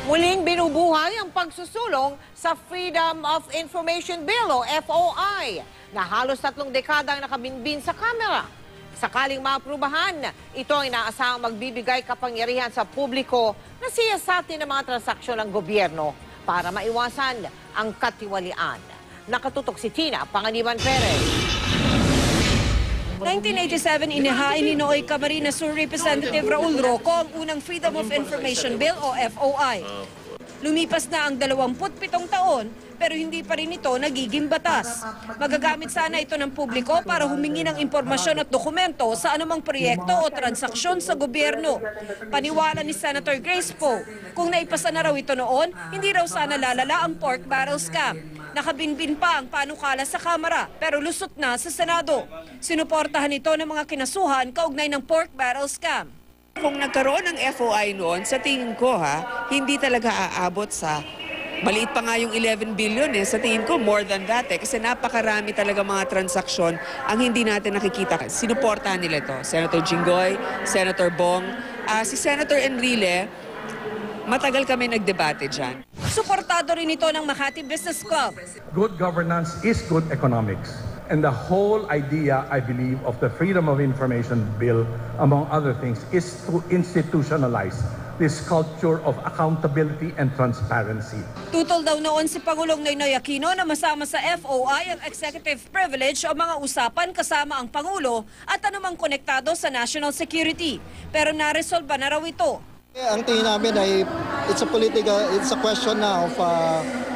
Muling binubuhay ang pagsusulong sa Freedom of Information Bill o FOI na halos 3 dekada ang nakabinbin sa kamera. Sakaling maaprubahan, ito ay inaasahang magbibigay kapangyarihan sa publiko na siyasatin ng mga transaksyon ng gobyerno para maiwasan ang katiwalian. Nakatutok si Tina Panganiban Perez. 1987, inihain ni Noy Camarines Sur Representative Raul Roco ang unang Freedom of Information Bill o FOI. Lumipas na ang 27 taon pero hindi pa rin ito nagiging batas. Magagamit sana ito ng publiko para humingi ng impormasyon at dokumento sa anumang proyekto o transaksyon sa gobyerno. Paniwala ni Senator Grace Poe, kung naipasa na raw ito noon, hindi raw sana lalala ang pork barrel scam. Nakabinbin pa ang panukala sa Kamara pero lusot na sa Senado. Sinuportahan ito ng mga kinasuhan kaugnay ng pork barrel scam. Kung nagkaroon ng FOI noon, sa tingin ko hindi talaga aabot sa, maliit pa nga yung 11 billion sa tingin ko more than that kasi napakarami talaga mga transaksyon ang hindi natin nakikita. Sinuportahan nila ito, Senator Jinggoy, Senator Bong, si Senator Enrile, matagal kami nagdebate dyan. Suportado rin ito ng Makati Business Club. Good governance is good economics. And the whole idea, I believe, of the Freedom of Information Bill, among other things, is to institutionalize this culture of accountability and transparency. Tutol daw noon si Pangulong Noynoy Aquino na masama sa FOI ang executive privilege o mga usapan kasama ang Pangulo at anumang konektado sa national security. Pero naresolba na raw ito. Ang tingin namin ay it's a question now of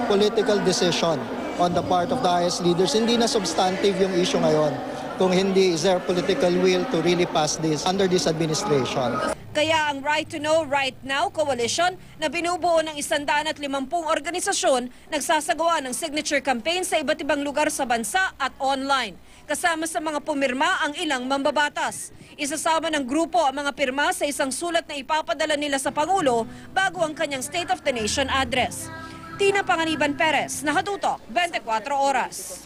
political decision on the part of the highest leaders. Hindi na substantive yung issue ngayon. Kung hindi, is there political will to really pass this under this administration? Kaya ang Right to Know, Right Now Coalition na binubuo ng 150 organisasyon nagsasagawa ng signature campaign sa iba't ibang lugar sa bansa at online. Kasama sa mga pumirma ang ilang mambabatas. Isasama ng grupo ang mga pirma sa isang sulat na ipapadala nila sa Pangulo bago ang kanyang State of the Nation address. Tina Panganiban Perez, nakatutok, 24 oras.